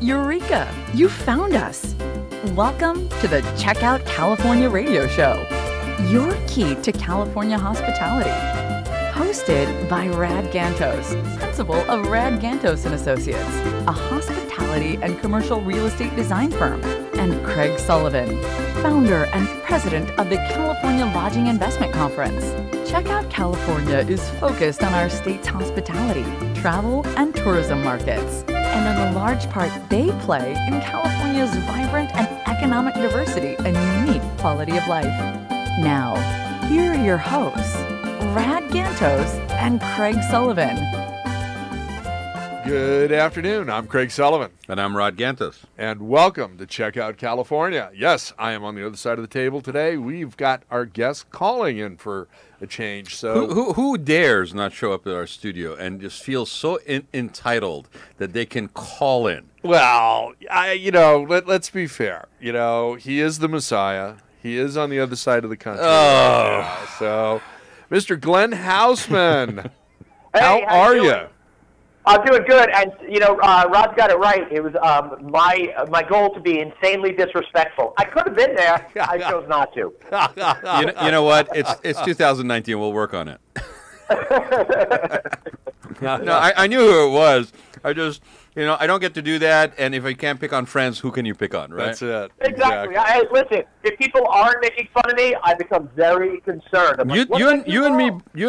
Eureka! You found us! Welcome to the Checkout California radio show, your key to California hospitality. Hosted by Rad Gantos, principal of Rad Gantos & Associates, a hospitality and commercial real estate design firm, and Craig Sullivan, founder and president of the California Lodging Investment Conference. Checkout California is focused on our state's hospitality, travel, and tourism markets, and on the large part they play in California's vibrant and economic diversity and unique quality of life. Now, here are your hosts, Rad Gantos and Craig Sullivan. Good afternoon. I'm Craig Sullivan. And I'm Rod Gantos. And welcome to Checkout California. Yes, I am on the other side of the table today. We've got our guests calling in for a change. So Who dares not show up at our studio and just feel so entitled that they can call in? Well, let's be fair. He is the Messiah. He is on the other side of the country. Oh. So, Mr. Glenn Haussman, Hey, how are you? I'm doing good, and Rod's got it right. It was my goal to be insanely disrespectful. I could have been there. I chose not to. You know what? It's 2019. We'll work on it. No, I knew who it was. I just, I don't get to do that. And if I can't pick on friends, who can you pick on, right? That's it. Exactly. Listen, if people aren't making fun of me, I become very concerned. You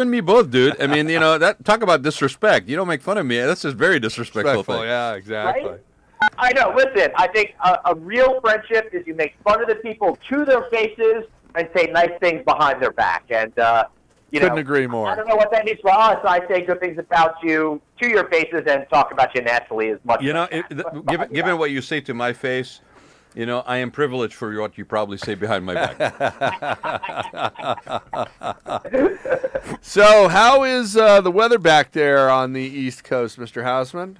and me both, dude. I mean, that talk about disrespect. You don't make fun of me. That's just very disrespectful thing. Yeah, exactly. Right? I know. Listen, I think a real friendship is you make fun of the people to their faces and say nice things behind their back. And couldn't agree more. I don't know what that means for us. I say good things about you to your faces and talk about you naturally as much. Given what you say to my face, I am privileged for what you probably say behind my back. So, how is the weather back there on the East Coast, Mr. Haussman?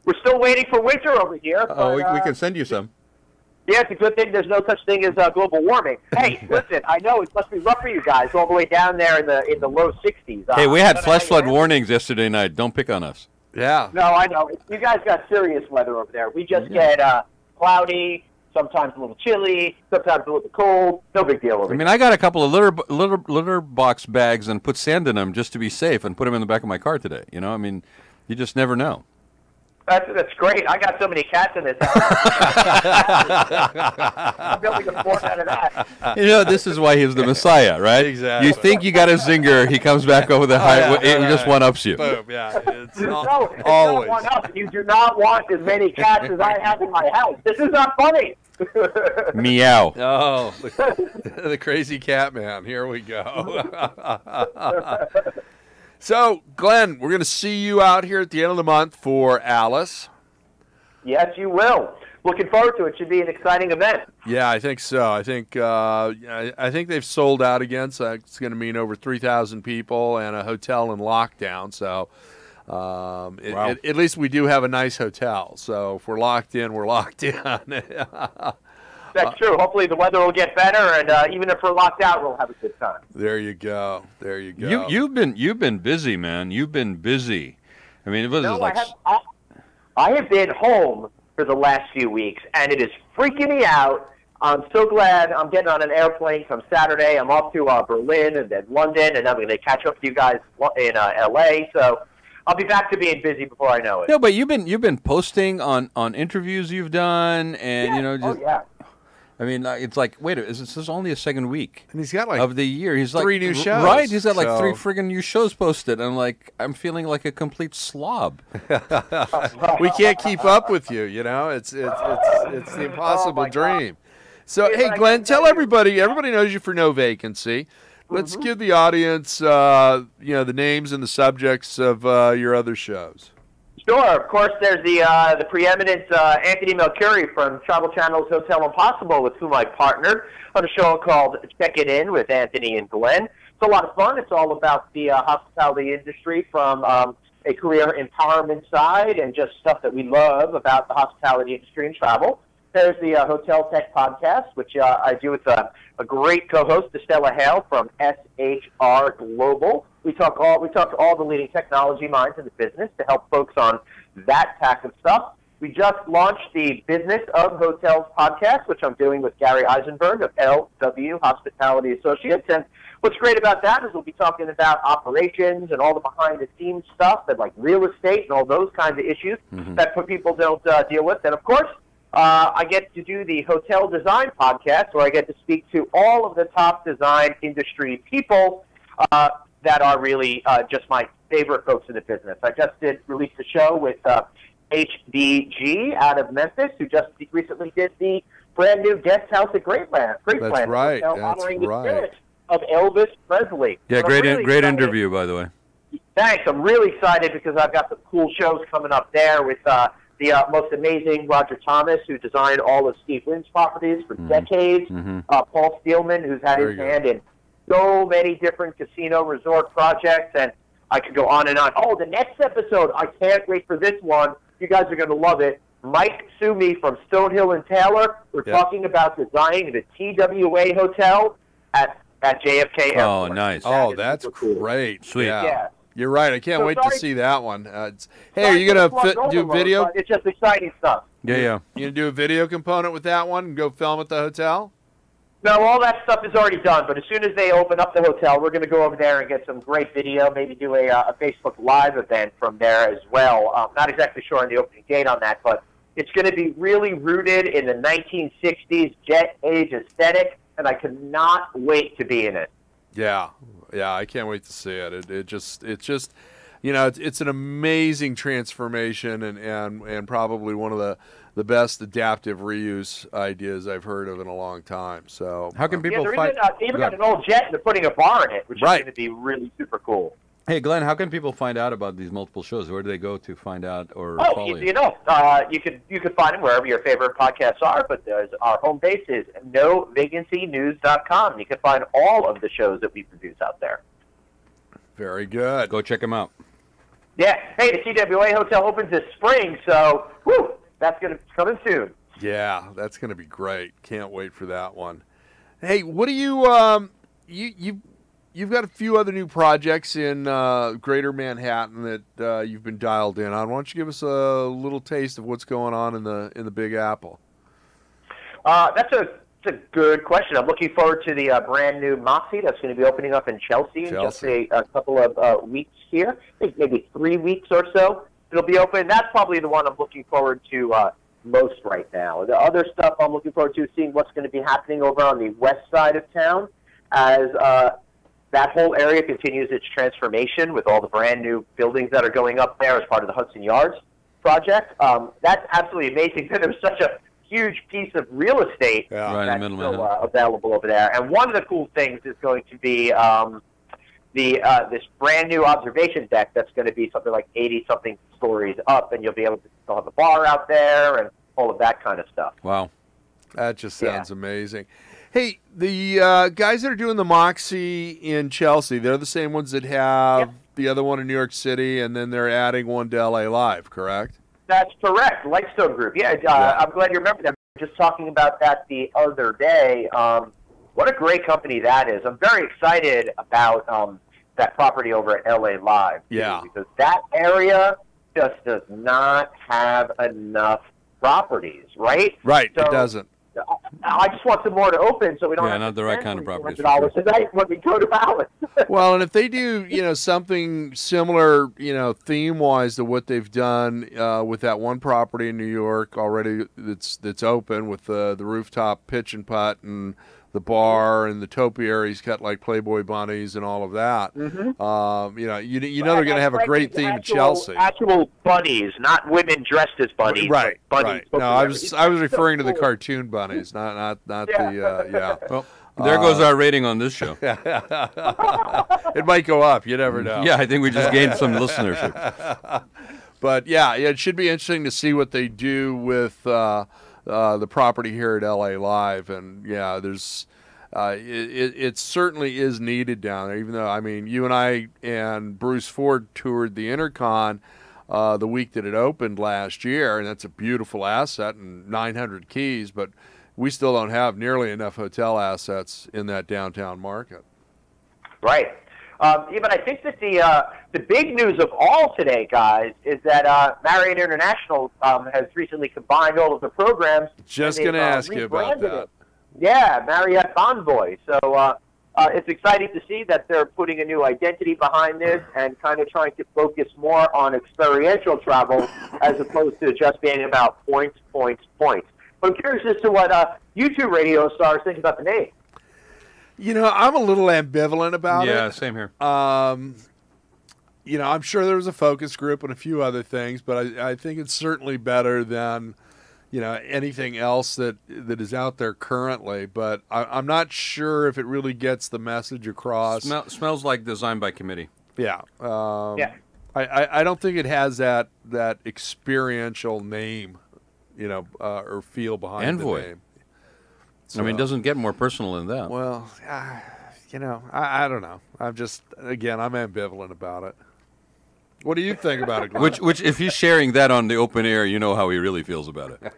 We're still waiting for winter over here. Oh, but, we can send you some. Yeah, it's a good thing there's no such thing as global warming. Hey, listen, I know it must be rough for you guys all the way down there in the low 60s. Hey, we had flash flood warnings yesterday night. Don't pick on us. Yeah. No, I know. You guys got serious weather over there. We just get cloudy, sometimes a little chilly, sometimes a little cold. No big deal over here. I mean, I got a couple of litter box bags and put sand in them just to be safe and put them in the back of my car today. I mean, you just never know. That's great. I got so many cats in this house. I'm building a fort out of that. This is why he's the Messiah, right? Exactly. You think you got a zinger, he comes back over the high, he just one-ups you. Boom, yeah. It's always. Not one-up. You do not want as many cats as I have in my house. This is not funny. Meow. Oh, the crazy cat man. Here we go. So, Glenn, we're going to see you out here at the end of the month for Alice. Yes, you will. Looking forward to it. Should be an exciting event. Yeah, I think so. I think they've sold out again, so it's going to mean over 3,000 people and a hotel in lockdown. So, wow. At least we do have a nice hotel. So, if we're locked in, we're locked in. That's true. Hopefully the weather will get better, and even if we're locked out, we'll have a good time. There you go. There you go. You've been busy, man. You've been busy. I mean, it was like I have been home for the last few weeks, and it is freaking me out. I'm so glad I'm getting on an airplane from Saturday. I'm off to Berlin and then London, and I'm going to catch up with you guys in L.A., so I'll be back to being busy before I know it. No, but you've been posting on interviews you've done, and yeah. I mean, it's like, wait, this is only a second week and he's got like of the year. He's like 3 new shows, right? He's got like 3 friggin' new shows posted. I'm feeling like a complete slob. We can't keep up with you. It's the impossible dream. So, hey, Glenn, tell everybody. Everybody knows you for No Vacancy. Let's give the audience, the names and the subjects of your other shows. Sure. Of course, there's the preeminent Anthony Melcuri from Travel Channel's Hotel Impossible, with whom I partnered on a show called Check It In with Anthony and Glenn. It's a lot of fun. It's all about the hospitality industry from a career empowerment side and just stuff that we love about the hospitality industry and travel. There's the Hotel Tech Podcast, which I do with a great co-host, Estella Hale from SHR Global. We talk to all the leading technology minds in the business to help folks on that tack of stuff. We just launched the Business of Hotels podcast, which I'm doing with Gary Eisenberg of LW Hospitality Associates. And what's great about that is we'll be talking about operations and all the behind-the-scenes stuff and like real estate and all those kinds of issues that people don't deal with. And, of course, I get to do the Hotel Design podcast, where I get to speak to all of the top design industry people that are really just my favorite folks in the business. I just released a show with HBG out of Memphis, who just recently did the brand new guest house at Grapeland. That's right. Honoring the spirit of Elvis Presley. Yeah, great interview, by the way. Thanks. I'm really excited because I've got some cool shows coming up there with the most amazing Roger Thomas, who designed all of Steve Wynn's properties for decades. Paul Steelman, who's had his hand in so many different casino resort projects, and I could go on and on. Oh, the next episode, I can't wait for this one. You guys are going to love it. Mike Sumi from Stonehill and Taylor. We're talking about designing the TWA Hotel at JFK Airport. Oh, nice. That's great. Sweet. Yeah. You're right. I can't wait to see that one. Hey, are you going to do video? It's just exciting stuff. Yeah. You going to do a video component with that one and go film at the hotel? No, all that stuff is already done, but as soon as they open up the hotel, we're going to go over there and get some great video, maybe do a Facebook Live event from there as well. Not exactly sure on the opening date on that, but it's going to be really rooted in the 1960s jet age aesthetic, and I cannot wait to be in it. Yeah, I can't wait to see it. It's just, you know, it's an amazing transformation and probably one of the best adaptive reuse ideas I've heard of in a long time. So how can people find? They even got an old jet and they're putting a bar in it, which is going to be really super cool. Hey, Glenn, how can people find out about these multiple shows? Where do they go to find out or follow you? You could find them wherever your favorite podcasts are, but our home base is novacancynews.com. You can find all of the shows that we produce out there. Very good. Go check them out. Yeah. Hey, the TWA Hotel opens this spring, so that's going to come in soon. Yeah, that's going to be great. Can't wait for that one. Hey, what do you you've got a few other new projects in Greater Manhattan that you've been dialed in on. Why don't you give us a little taste of what's going on in the Big Apple? That's a good question. I'm looking forward to the brand new Moxie that's going to be opening up in Chelsea in just a couple of weeks here. I think maybe 3 weeks or so. It'll be open. That's probably the one I'm looking forward to most right now. The other stuff I'm looking forward to is seeing what's going to be happening over on the west side of town as that whole area continues its transformation with all the brand new buildings that are going up there as part of the Hudson Yards project. That's absolutely amazing. There's such a huge piece of real estate that's still available over there. And one of the cool things is going to be this brand new observation deck that's going to be something like 80-something stories up, and you'll be able to still have a bar out there and all of that kind of stuff. Wow. That just sounds amazing. Hey, the guys that are doing the Moxie in Chelsea, they're the same ones that have the other one in New York City, and then they're adding one to LA Live, correct? That's correct. Lightstone Group. I'm glad you remember them. Just talking about that the other day. What a great company that is. I'm very excited about that property over at LA Live. Yeah. Because that area just does not have enough properties, right? Right, so, it doesn't. I just want some more to open so we don't have not the right kind of properties. $400 a night when we go to Alice. Well, and if they do, something similar, theme-wise to what they've done with that one property in New York already that's open with the rooftop pitch and putt and the bar and the topiaries cut like Playboy bunnies and all of that. They're going to have a great theme in Chelsea. Actual bunnies, not women dressed as bunnies. Right. Bunnies. No, I was referring to the cartoon bunnies, not the Well, there goes our rating on this show. It might go up. You never know. Yeah, I think we just gained some listenership. But it should be interesting to see what they do with the property here at LA Live, and there's it certainly is needed down there. Even though you and I and Bruce Ford toured the Intercon the week that it opened last year, and that's a beautiful asset and 900 keys, but we still don't have nearly enough hotel assets in that downtown market. Right. But I think that the big news of all today, guys, is that Marriott International has recently combined all of the programs. Just going to ask you about that. Yeah, Marriott Bonvoy. So it's exciting to see that they're putting a new identity behind this and kind of trying to focus more on experiential travel as opposed to just being about points, points, points. But I'm curious as to what you two radio stars think about the name. You know, I'm a little ambivalent about it. Yeah, same here. You know, I'm sure there was a focus group and a few other things, but I think it's certainly better than, you know, anything else that is out there currently. But I'm not sure if it really gets the message across. Smells like designed by committee. Yeah. Yeah. I don't think it has that experiential name, you know, or feel behind the name. So, I mean, it doesn't get more personal than that. Well, you know, I don't know. I'm ambivalent about it. What do you think about it, Glenn? Which, if he's sharing that on the open air, you know how he really feels about it.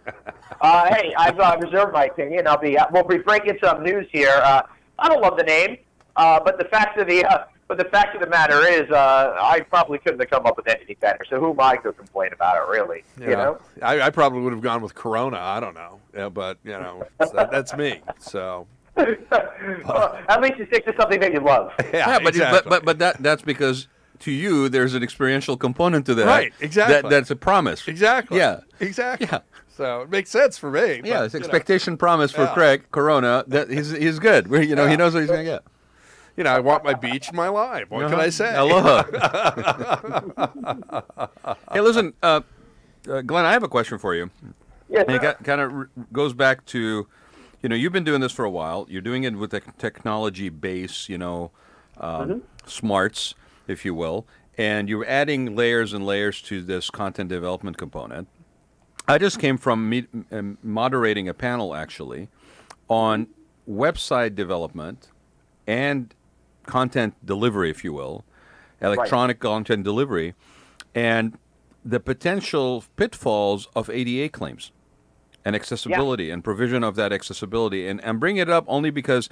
Hey, I've reserved my opinion. We'll be breaking some news here. I don't love the name, but the fact of the matter is, I probably couldn't have come up with anything better. So who am I to complain about it, really? Yeah. You know, I probably would have gone with Corona. I don't know, but you know, that's me. So. Well, at least you stick to something that you love. Yeah, but exactly. but that's because to you there's an experiential component to that. Right, exactly. That's a promise. Exactly. Yeah. Exactly. Yeah. So it makes sense for me. Yeah, but, it's expectation promise for Craig Corona that he's good. You know, he knows what he's going to get. You know, I want my beach and my lime. What can I say? Aloha. Hey, listen, Glenn, I have a question for you. Yes, and it kind of goes back to, you know, you've been doing this for a while. You're doing it with a technology base, you know, smarts, if you will, and you're adding layers and layers to this content development component. I just came from moderating a panel, actually, on website development and content delivery, if you will, electronic content delivery, and the potential pitfalls of ADA claims and accessibility and provision of that accessibility. And I'm bringing it up only because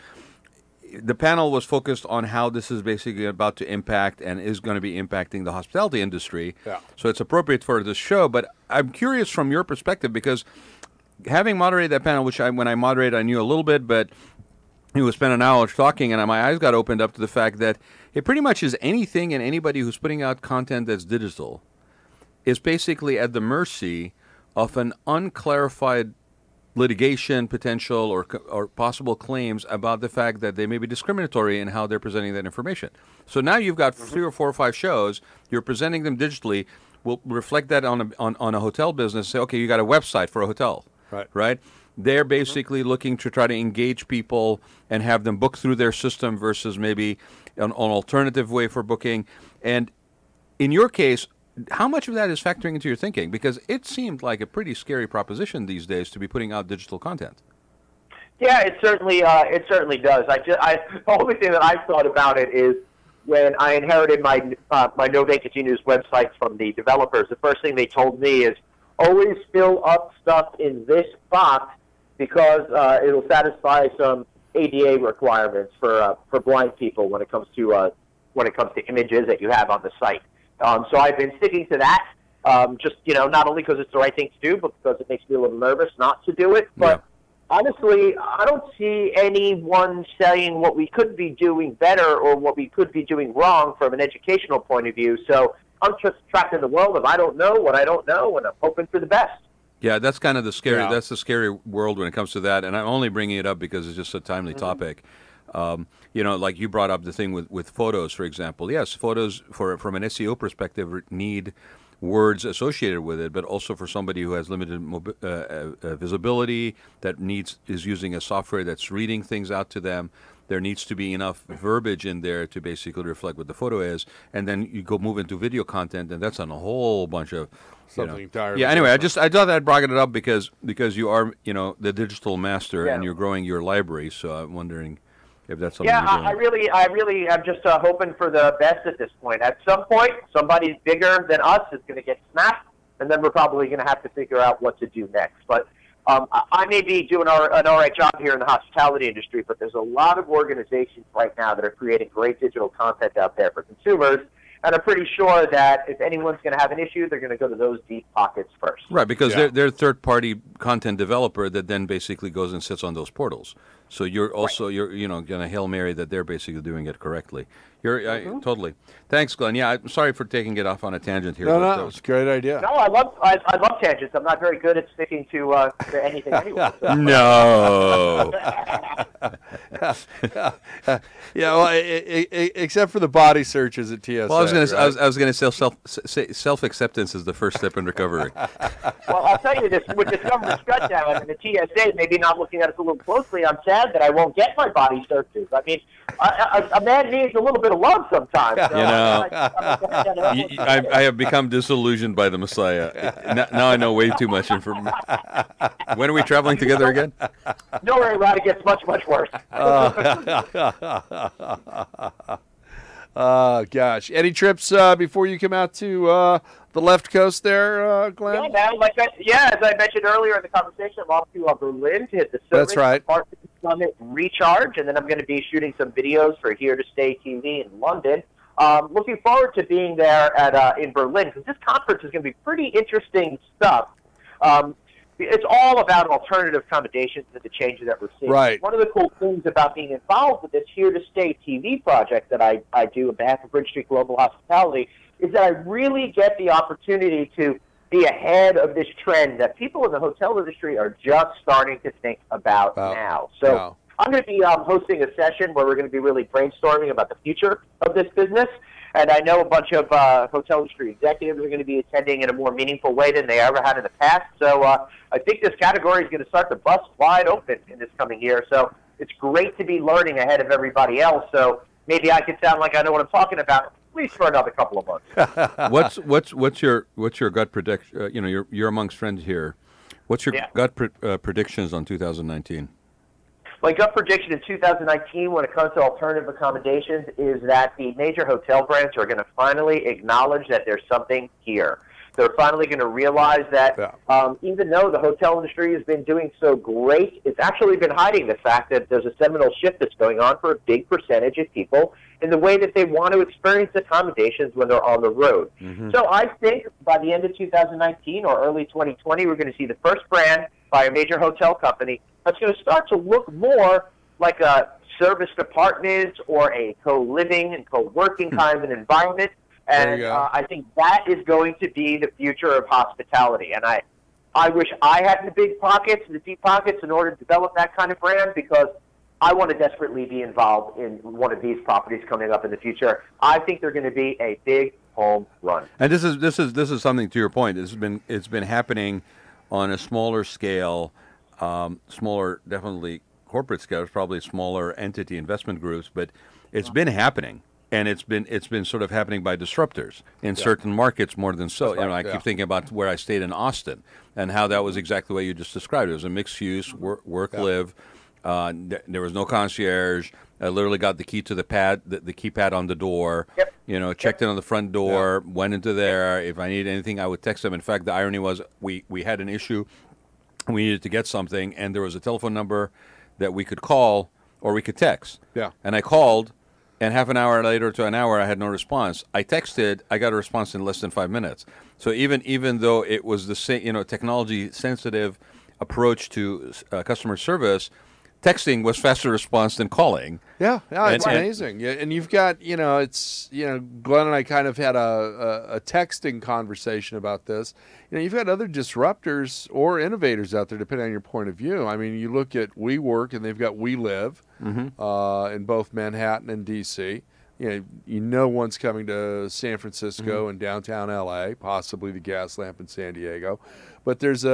the panel was focused on how this is basically about to impact and is going to be impacting the hospitality industry. Yeah. So it's appropriate for this show. But I'm curious from your perspective, because having moderated that panel, which when I moderated, I knew a little bit, but we spent an hour talking, and my eyes got opened up to the fact that it pretty much is anything and anybody who's putting out content that's digital is basically at the mercy of an unclarified litigation potential or possible claims about the fact that they may be discriminatory in how they're presenting that information. So now you've got 3 or 4 or 5 shows, you're presenting them digitally, we'll reflect that on a hotel business, say, okay, you got a website for a hotel, right? They're basically looking to try to engage people and have them book through their system versus maybe an alternative way for booking. And in your case, how much of that is factoring into your thinking? Because it seemed like a pretty scary proposition these days to be putting out digital content. Yeah, it certainly does. The only thing that I've thought about it is when I inherited my my No Vacancy News website from the developers. The first thing they told me is always fill up stuff in this box because it'll satisfy some ADA requirements for blind people when it comes to images that you have on the site. So I've been sticking to that, just, you know, not only because it's the right thing to do, but because it makes me a little nervous not to do it. But honestly, I don't see anyone saying what we could be doing better or what we could be doing wrong from an educational point of view. So I'm just trapped in the world of I don't know what I don't know, and I'm hoping for the best. Yeah, that's kind of the scary. That's the scary world when it comes to that. And I'm only bringing it up because it's just a timely topic. You know, like you brought up the thing with photos, for example. Yes, photos from an SEO perspective need words associated with it, but also for somebody who has limited visibility that is using a software that's reading things out to them. There needs to be enough verbiage in there to basically reflect what the photo is, and then you move into video content, and that's on a whole bunch of something entirely. Yeah. Anyway, I thought I'd brought it up because you are the digital master and you're growing your library. So I'm wondering if that's something. Yeah, I really am just hoping for the best at this point. At some point, somebody bigger than us is going to get snapped, and then we're probably going to have to figure out what to do next. But I may be doing an all right job here in the hospitality industry, but there's a lot of organizations right now that are creating great digital content out there for consumers. And I'm pretty sure that if anyone's going to have an issue, they're going to go to those deep pockets first. Right, because they're a third-party content developer that then basically goes and sits on those portals. So you're also you're going to Hail Mary that they're basically doing it correctly. Totally. Thanks, Glenn. Yeah, I'm sorry for taking it off on a tangent here. No, it's a great idea. No, I love tangents. I'm not very good at sticking to anything anyway. So. No. Yeah, well, except for the body searches at TSA. Well, I was going right? to say self-acceptance is the first step in recovery. Well, I'll tell you this: with this government shutdown and the TSA maybe not looking at us a little closely, I'm sad that I won't get my body searches. I mean, a man needs a little bit of love sometimes. So I have become disillusioned by the Messiah. Now I know way too much information. When are we traveling together again? No worry, Rod. It gets much, much worse. Gosh. Any trips before you come out to the left coast there, Glenn? Yeah, man. As I mentioned earlier in the conversation, I'm off to Berlin to hit the That's right. Department Summit Recharge, and then I'm going to be shooting some videos for Here to Stay TV in London. Looking forward to being there in Berlin, because this conference is going to be pretty interesting stuff. It's all about alternative accommodations and the changes that we're seeing. Right. One of the cool things about being involved with this Here to Stay TV project that I do on behalf of Bridge Street Global Hospitality is that I really get the opportunity to be ahead of this trend that people in the hotel industry are just starting to think about now. So I'm going to be hosting a session where we're going to be really brainstorming about the future of this business. And I know a bunch of hotel industry executives are going to be attending in a more meaningful way than they ever had in the past. So I think this category is going to start to bust wide open in this coming year. So it's great to be learning ahead of everybody else. So maybe I could sound like I know what I'm talking about, at least for another couple of months. What's your gut prediction? You're amongst friends here. What's your gut predictions on 2019? My gut prediction in 2019 when it comes to alternative accommodations is that the major hotel brands are going to finally acknowledge that there's something here. They're finally going to realize that even though the hotel industry has been doing so great, it's actually been hiding the fact that there's a seminal shift that's going on for a big percentage of people in the way that they want to experience accommodations when they're on the road. So I think by the end of 2019 or early 2020, we're going to see the first brand by a major hotel company that's going to start to look more like a serviced apartment or a co-living and co-working kind of an environment. And I think that is going to be the future of hospitality. And I wish I had the big pockets, the deep pockets, in order to develop that kind of brand, because I want to desperately be involved in one of these properties coming up in the future. I think they're going to be a big home run. And this is something, to your point. It's been happening on a smaller scale, smaller, definitely corporate scale. It's probably smaller entity investment groups, but it's been happening. And it's been sort of happening by disruptors in certain markets more than so. I keep thinking about where I stayed in Austin and how that was exactly the way you just described it. It was a mixed use, work, live. There was no concierge. I literally got the key to the pad, the keypad on the door. Checked in on the front door, went into there. If I needed anything, I would text them. In fact, the irony was we had an issue. We needed to get something, and there was a telephone number that we could call or we could text. And I called. And half an hour later to an hour, I had no response. I texted, I got a response in less than 5 minutes. So even though it was the same, technology-sensitive approach to customer service, texting was faster response than calling. It's amazing. And you've got, Glenn and I kind of had a texting conversation about this. You've got other disruptors or innovators out there, depending on your point of view. I mean, you look at WeWork, and they've got WeLive in both Manhattan and D.C. One's coming to San Francisco and downtown L.A., possibly the Gas Lamp in San Diego. But there's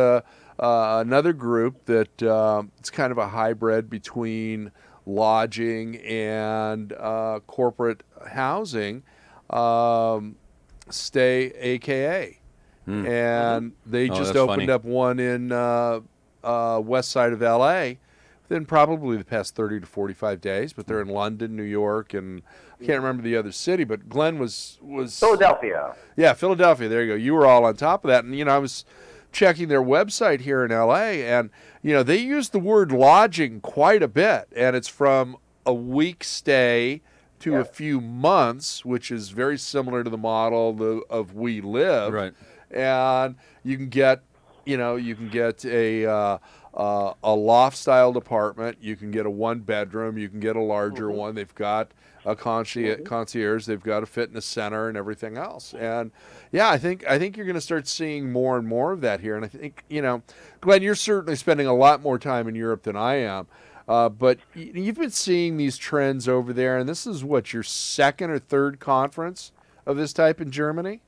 another group that it's kind of a hybrid between lodging and corporate housing, Stay, a.k.a. And they just opened up one in west side of L.A. within probably the past 30 to 45 days, but they're in London, New York, and I can't remember the other city, but Glenn was Philadelphia. Yeah, Philadelphia. There you go. You were all on top of that. And, I was checking their website here in L.A., and, they use the word lodging quite a bit, and it's from a week stay to a few months, which is very similar to the model of We Live. Right. And you can get, you can get a loft-style apartment. You can get a one-bedroom. You can get a larger one. They've got a concierge. They've got a fitness center and everything else. And yeah, I think you're going to start seeing more and more of that here. And I think, Glenn, you're certainly spending a lot more time in Europe than I am. But you've been seeing these trends over there, and this is what, your second or third conference of this type in Germany?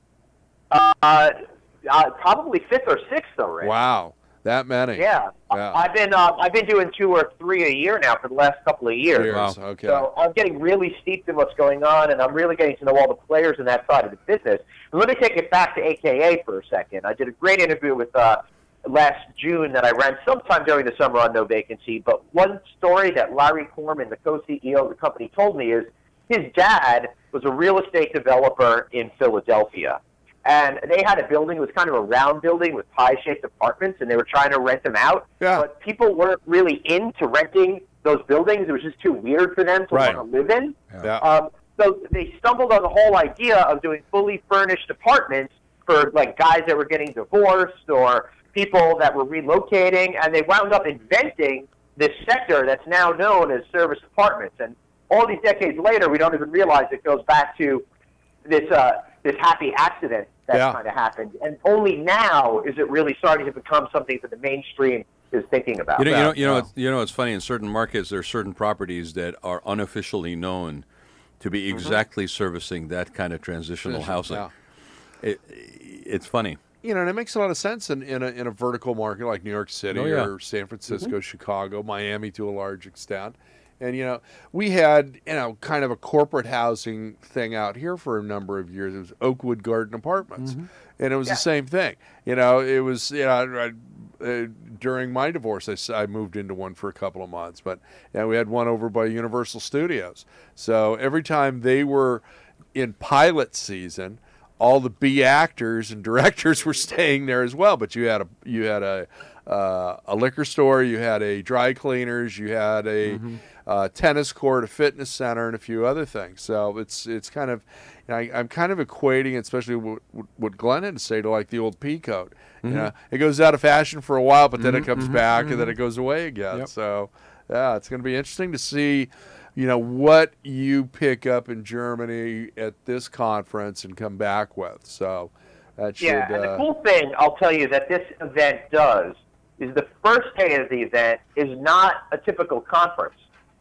Probably fifth or sixth already. Wow, that many. Yeah. I've been doing 2 or 3 a year now for the last couple of years. Wow. Okay. So I'm getting really steeped in what's going on, and I'm really getting to know all the players in that side of the business. And let me take it back to AKA for a second. I did a great interview with last June that I ran sometime during the summer on No Vacancy. But one story that Larry Corman, the co-CEO of the company, told me is his dad was a real estate developer in Philadelphia. And they had a building. It was kind of a round building with pie-shaped apartments, and they were trying to rent them out. Yeah. But people weren't really into renting those buildings. It was just too weird for them to want to live in. Yeah. So they stumbled on the whole idea of doing fully furnished apartments for like guys that were getting divorced or people that were relocating, and they wound up inventing this sector that's now known as service apartments. And all these decades later, we don't even realize it goes back to this happy accident that kind of happened, and only now is it really starting to become something that the mainstream is thinking about. It's funny. In certain markets, there are certain properties that are unofficially known to be exactly servicing that kind of transitional housing. Yeah. It's funny. And it makes a lot of sense in a vertical market like New York City or San Francisco, Chicago, Miami to a large extent. And, we had, kind of a corporate housing thing out here for a number of years. It was Oakwood Garden Apartments. And it was the same thing. It was, during my divorce, I moved into one for a couple of months. But we had one over by Universal Studios. So every time they were in pilot season, all the B actors and directors were staying there as well. But you had a liquor store, you had a dry cleaners, you had a tennis court, a fitness center, and a few other things. So it's kind of, I'm kind of equating, especially what Glenn had to say, to like the old pea coat. It goes out of fashion for a while, but then it comes back and then it goes away again. Yep. So yeah, it's going to be interesting to see, what you pick up in Germany at this conference and come back with. So that should. Yeah, and the cool thing I'll tell you that this event does is the first day of the event is not a typical conference.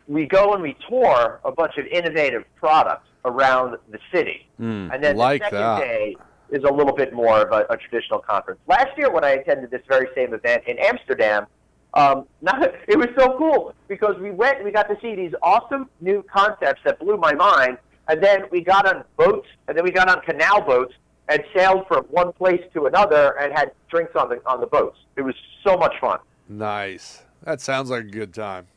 We go and we tour a bunch of innovative products around the city. And then the second day is a little bit more of a traditional conference. Last year when I attended this very same event in Amsterdam, it was so cool because we went and we got to see these awesome new concepts that blew my mind. And then we got on boats, and then we got on canal boats and sailed from one place to another and had drinks on the boats. It was so much fun. Nice. That sounds like a good time.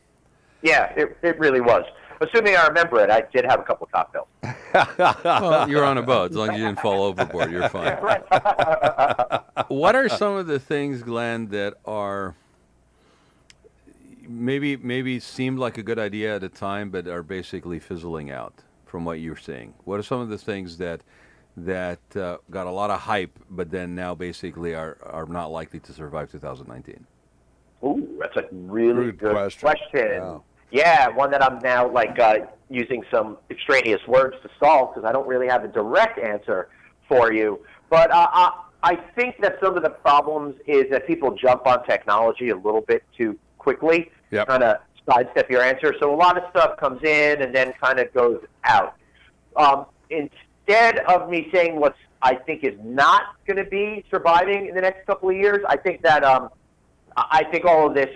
Yeah, it really was. Assuming I remember it, I did have a couple of cocktails. Well, you're on a boat. As long as you didn't fall overboard, you're fine. What are some of the things, Glenn, that are maybe seemed like a good idea at the time, but are basically fizzling out from what you're seeing? What are some of the things that got a lot of hype, but then now basically are not likely to survive 2019? Ooh, that's a really good question. Yeah. Yeah, one that I'm now using some extraneous words to solve because I don't really have a direct answer for you. But I think that some of the problems is that people jump on technology a little bit too quickly, kind of sidestep your answer. So a lot of stuff comes in and then kind of goes out. Instead of me saying what I think is not going to be surviving in the next couple of years, I think that I think all of this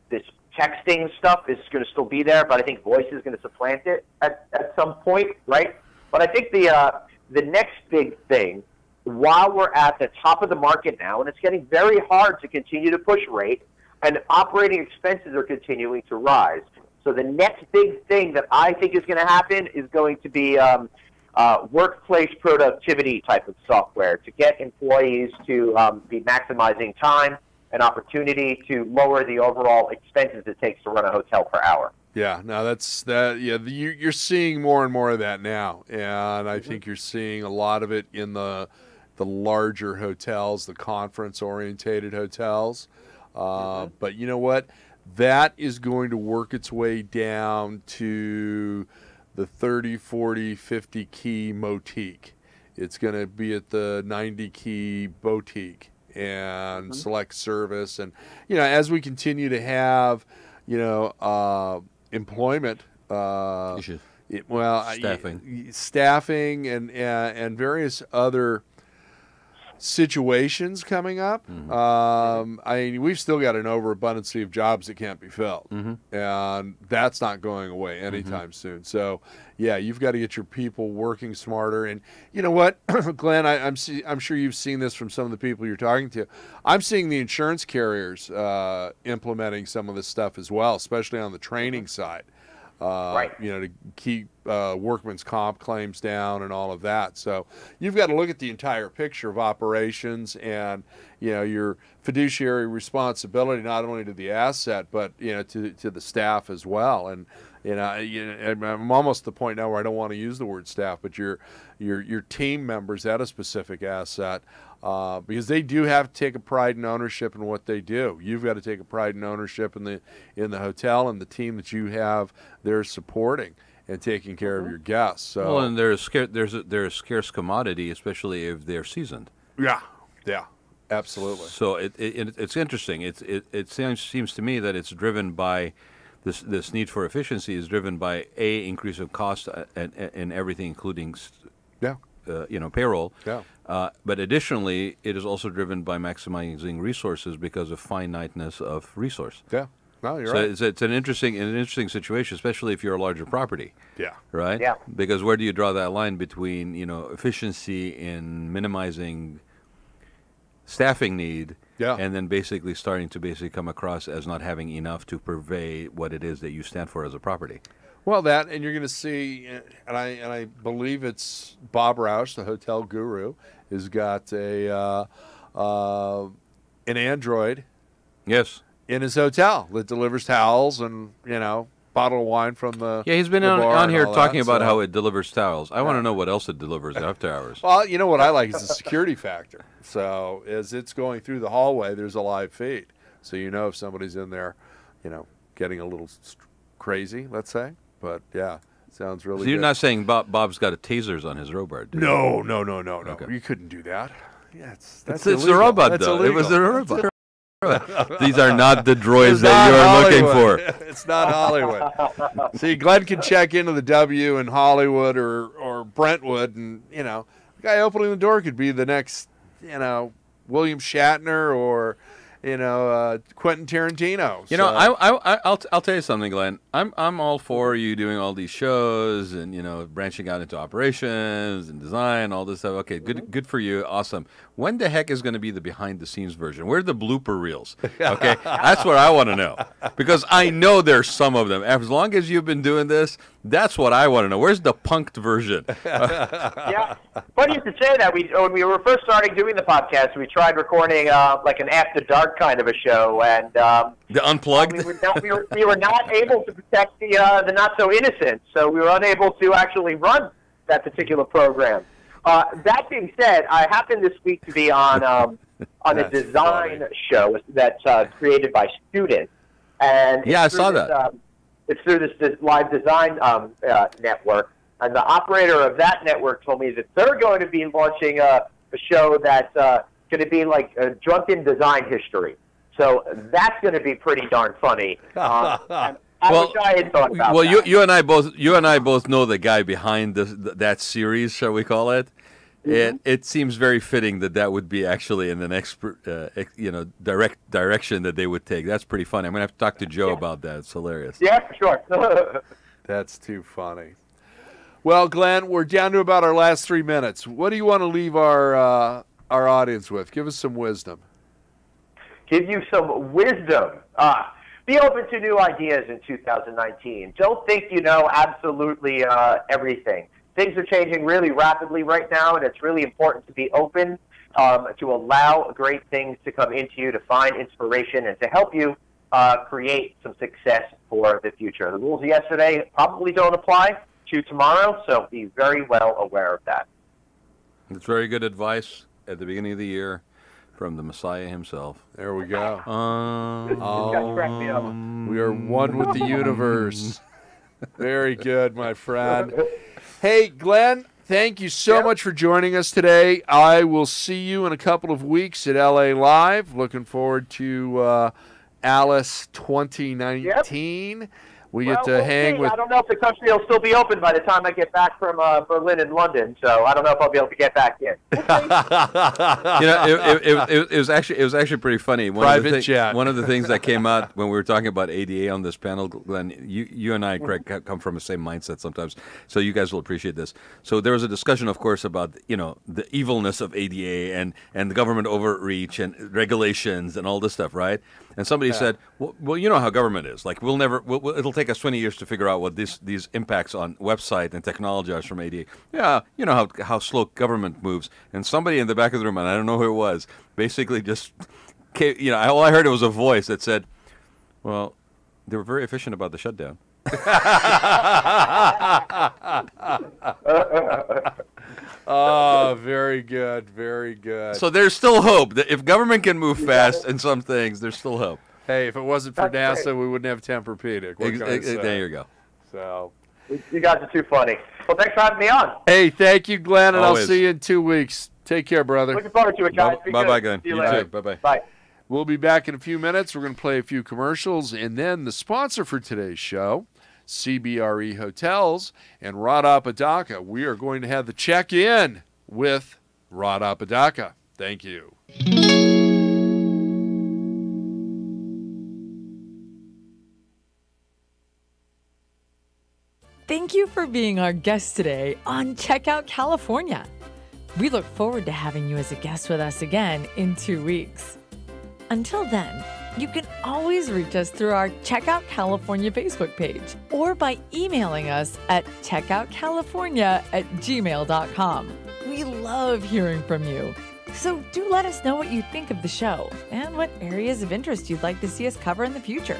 this texting stuff is going to still be there, but I think voice is going to supplant it at some point, right? But I think the next big thing, while we're at the top of the market now, and it's getting very hard to continue to push rate, and operating expenses are continuing to rise. So the next big thing that I think is going to happen is going to be workplace productivity type of software to get employees to be maximizing time an opportunity to lower the overall expenses it takes to run a hotel per hour. Yeah, no, yeah, you're seeing more and more of that now, and I think you're seeing a lot of it in the larger hotels, the conference-orientated hotels. But you know what? That is going to work its way down to the 30, 40, 50 key motique. It's going to be at the 90 key boutique and select service. And, you know, as we continue to have, you know, employment, staffing and various other situations coming up. I mean, we've still got an overabundance of jobs that can't be filled, and that's not going away anytime soon. So, yeah, you've got to get your people working smarter. And you know what, Glenn, I'm sure you've seen this from some of the people you're talking to. I'm seeing the insurance carriers implementing some of this stuff as well, especially on the training side. You know, to keep workman's comp claims down and all of that. So you've got to look at the entire picture of operations and, you know, your fiduciary responsibility not only to the asset, but, you know, to the staff as well. And, you know, I'm almost at the point now where I don't want to use the word staff, but your team members at a specific asset, because they do have to take a pride and ownership in what they do. You've got to take a pride and ownership in the hotel and the team that you have there supporting and taking care of your guests. So, well, and they're a scarce commodity, especially if they're seasoned. Yeah, absolutely. So it's interesting. It seems to me that it's driven by this need for efficiency is driven by increase of cost and everything, including you know, payroll. Yeah. But additionally, it is also driven by maximizing resources because of finiteness of resource. Yeah. No, you're so right. It's an interesting situation, especially if you're a larger property. Yeah. Right. Yeah. Because where do you draw that line between, you know, efficiency in minimizing staffing need, and then basically starting to come across as not having enough to purvey what it is that you stand for as a property? Well, that, and you're going to see, and I believe it's Bob Roush, the hotel guru, has got an Android. Yes. In his hotel that delivers towels and, you know, bottle of wine from the he's been on here talking about how it delivers towels. I want to know what else it delivers after hours. Well, you know what I like is the security factor. So as it's going through the hallway, there's a live feed. So you know if somebody's in there, you know, getting a little crazy, let's say. But, yeah, sounds really good. You're not saying Bob's got tasers on his robot, do you? No. Okay. You couldn't do that. Yeah, it's a robot, that's though. illegal. It was a robot. These are not the droids that you are looking for. It's not Hollywood. See, Glenn can check into the W in Hollywood or Brentwood, and, you know, the guy opening the door could be the next, you know, William Shatner or, you know, Quentin Tarantino. You know, I'll tell you something, Glenn. I'm all for you doing all these shows and, you know, branching out into operations and design, all this stuff. Okay, good for you, awesome. When the heck is going to be the behind-the-scenes version? Where are the blooper reels? Okay, that's what I want to know, because I know there's some of them. As long as you've been doing this, that's what I want to know. Where's the punked version? Yeah, funny you should say that. When we were first starting doing the podcast, we tried recording like an after dark kind of a show, and the unplugged. We were not able to protect the not so innocent, so we were unable to actually run that particular program. That being said, I happened this week to be on a design show that's created by students, and I saw that. It's through this live design network, and the operator of that network told me that they're going to be launching a show that's going to be like a drunken design history. So that's going to be pretty darn funny. I had thought about that. you and I both know the guy behind that series, shall we call it? It seems very fitting that would be actually in the next, direct direction that they would take. That's pretty funny. I'm going to have to talk to Joe about that. It's hilarious. Yeah, for sure. That's too funny. Well, Glenn, we're down to about our last 3 minutes. What do you want to leave our audience with? Give us some wisdom. Give you some wisdom. Be open to new ideas in 2019. Don't think you know absolutely everything. Things are changing really rapidly right now, and it's really important to be open to allow great things to come into you, to find inspiration, and to help you create some success for the future. The rules of yesterday probably don't apply to tomorrow, so be very well aware of that. It's very good advice at the beginning of the year from the Messiah himself. There we go. Crack me up. We are one with the universe. Very good, my friend. Hey, Glenn, thank you so much for joining us today. I will see you in a couple of weeks at LA Live. Looking forward to Alice 2019. Yep. We get to hang with... I don't know if the country will still be open by the time I get back from Berlin and London, so I don't know if I'll be able to get back in. It was actually pretty funny. Private jet. One of the things that came out when we were talking about ADA on this panel, Glenn, you and I, Craig, come from the same mindset sometimes, so you guys will appreciate this. So there was a discussion, of course, about the evilness of ADA and the government overreach and regulations and all this stuff, right? And somebody said, well, you know how government is. Like, it'll take us 20 years to figure out what these impacts on website and technology are from ADA. Yeah, you know how slow government moves. And somebody in the back of the room, and I don't know who it was, basically just came, all I heard was a voice that said, well, they were very efficient about the shutdown. Oh, very good, very good. So there's still hope. That if government can move fast in some things, there's still hope. Hey, if it wasn't for NASA, we wouldn't have Tempur-Pedic. There you go. So you guys are too funny. Well, thanks for having me on. Hey, thank you, Glenn, and Always. I'll see you in 2 weeks. Take care, brother. Looking forward to it, guys. Bye-bye, Glenn. See you You later. too. Bye-bye. Bye. We'll be back in a few minutes. We're going to play a few commercials, and then the sponsor for today's show, CBRE Hotels and Rod Apodaca. We are going to have the check-in with Rod Apodaca. Thank you. Thank you for being our guest today on Checkout California. We look forward to having you as a guest with us again in 2 weeks. Until then, you can always reach us through our Checkout California Facebook page or by emailing us at checkoutcalifornia@gmail.com. We love hearing from you. So do let us know what you think of the show and what areas of interest you'd like to see us cover in the future.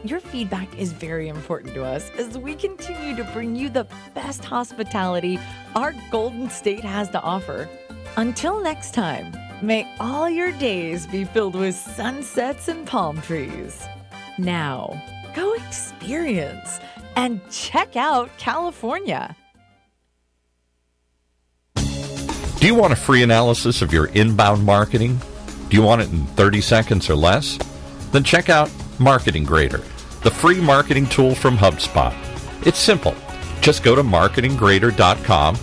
Your feedback is very important to us as we continue to bring you the best hospitality our Golden State has to offer. Until next time, may all your days be filled with sunsets and palm trees. Now, go experience and check out California. Do you want a free analysis of your inbound marketing? Do you want it in 30 seconds or less? Then check out Marketing Grader, the free marketing tool from HubSpot. It's simple. Just go to marketinggrader.com,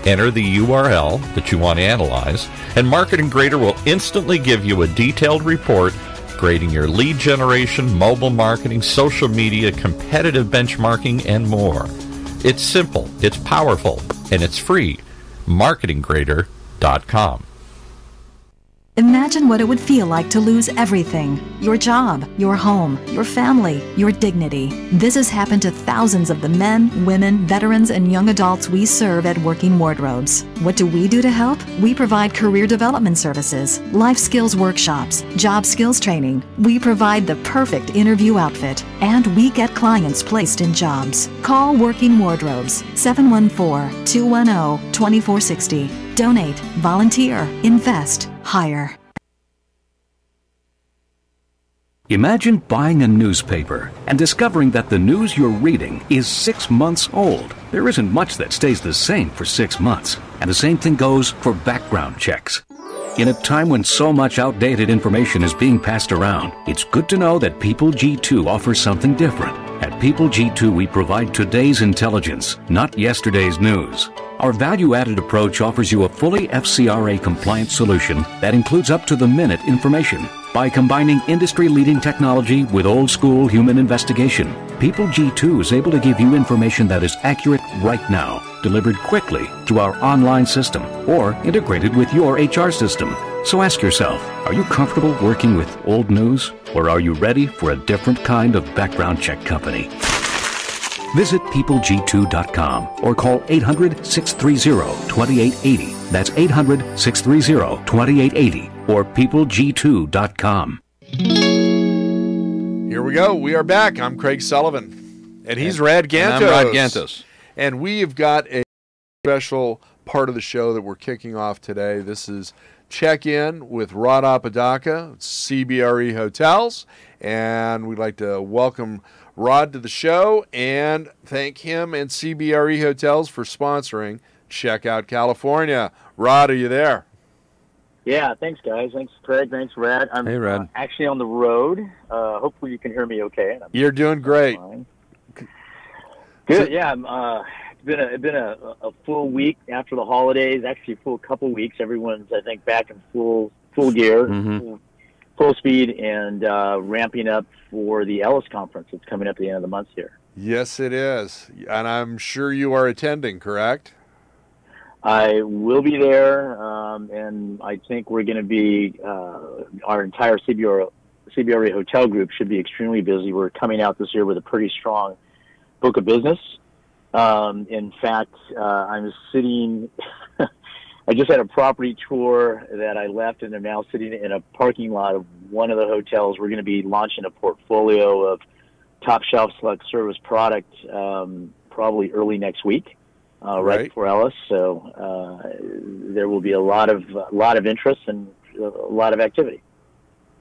enter the URL that you want to analyze, and Marketing Grader will instantly give you a detailed report grading your lead generation, mobile marketing, social media, competitive benchmarking, and more. It's simple, it's powerful, and it's free. marketinggrader.com. Imagine what it would feel like to lose everything. Your job, your home, your family, your dignity. This has happened to thousands of the men, women, veterans, and young adults we serve at Working Wardrobes. What do we do to help? We provide career development services, life skills workshops, job skills training. We provide the perfect interview outfit, and we get clients placed in jobs. Call Working Wardrobes, 714-210-2460. Donate, volunteer, invest, hire. Imagine buying a newspaper and discovering that the news you're reading is 6 months old. There isn't much that stays the same for 6 months. And the same thing goes for background checks. In a time when so much outdated information is being passed around, it's good to know that People G2 offers something different. At People G2, we provide today's intelligence, not yesterday's news. Our value-added approach offers you a fully FCRA-compliant solution that includes up-to-the-minute information. By combining industry-leading technology with old-school human investigation, People G2 is able to give you information that is accurate right now, delivered quickly through our online system, or integrated with your HR system. So ask yourself, are you comfortable working with old news, or are you ready for a different kind of background check company? Visit peopleg2.com or call 800-630-2880. That's 800-630-2880 or peopleg2.com. Here we go. We are back. I'm Craig Sullivan, and he's Rad Gantos. And I'm Rad Gantos. And we have got a special part of the show that we're kicking off today. This is Check-In with Rod Apodaca, CBRE Hotels, and we'd like to welcome Rod to the show and thank him and CBRE Hotels for sponsoring Check Out California. Rod, are you there? Yeah, thanks, guys. Thanks, Craig. Thanks, Rad. I'm Hey, Rad. Actually on the road. Hopefully you can hear me okay. You're doing great. Good. Yeah, it's been a full week after the holidays. Actually, a full couple weeks. Everyone's, I think, back in full gear, full speed, and ramping up for the Ellis conference that's coming up at the end of the month here. Yes, it is, and I'm sure you are attending. Correct? I will be there, and I think we're going to be, our entire CBRE hotel group should be extremely busy. We're coming out this year with a pretty strong book of business. In fact, I'm sitting, I just had a property tour that I left, and I'm now sitting in a parking lot of one of the hotels. We're going to be launching a portfolio of top shelf select service product probably early next week. Right before Ellis, so there will be a lot of interest and a lot of activity.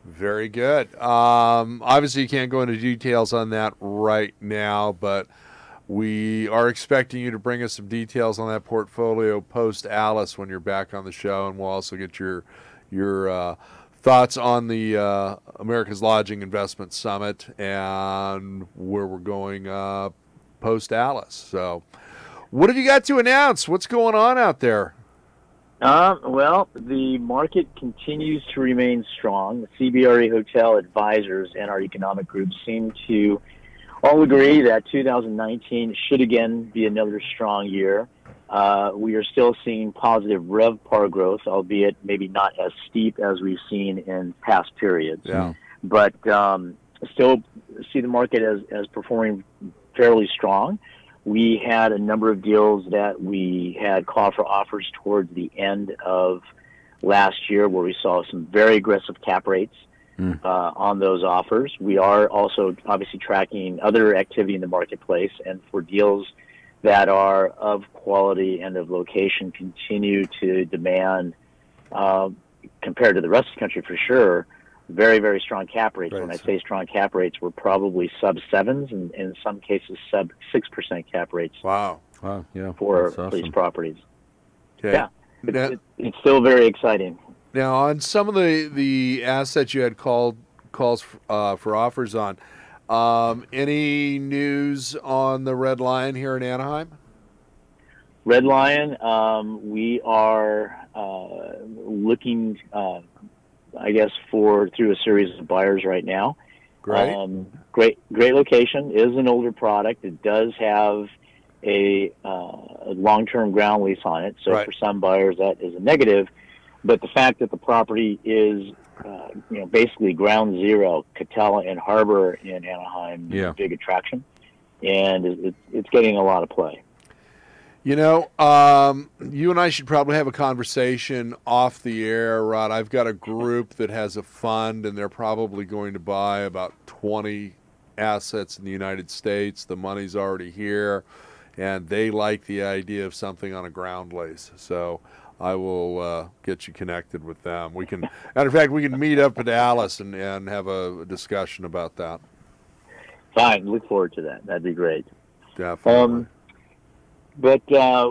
Very good. Obviously, you can't go into details on that right now, but we are expecting you to bring us some details on that portfolio post Alice when you're back on the show, and we'll also get your thoughts on the America's Lodging Investment Summit and where we're going post Alice. So. What have you got to announce? What's going on out there? Well, the market continues to remain strong. The CBRE Hotel Advisors and our economic group seem to all agree that 2019 should again be another strong year. We are still seeing positive RevPAR growth, albeit maybe not as steep as we've seen in past periods. Yeah. But still see the market as performing fairly strong. We had a number of deals that we had called for offers towards the end of last year where we saw some very aggressive cap rates on those offers. We are also obviously tracking other activity in the marketplace, and for deals that are of quality and of location continue to demand, compared to the rest of the country for sure, very, very strong cap rates. Right. When I say strong cap rates, we're probably sub-7s and in some cases sub-6% cap rates. Wow. Yeah. For these properties. Okay. Yeah. It's still very exciting. Now, on some of the assets you had calls for offers on, any news on the Red Lion here in Anaheim? Red Lion, we are looking... I guess through a series of buyers right now. Great. Great location. Is an older product. It does have a long-term ground lease on it. So for some buyers that is a negative. But the fact that the property is, basically ground zero, Catella and Harbor in Anaheim, is a big attraction, and it's getting a lot of play. You know, you and I should probably have a conversation off the air, Rod. I've got a group that has a fund, and they're probably going to buy about 20 assets in the United States. The money's already here, and they like the idea of something on a ground lease. So I will get you connected with them. We can, matter of fact, we can meet up at Alice and have a discussion about that. Fine. Look forward to that. That'd be great. Definitely. But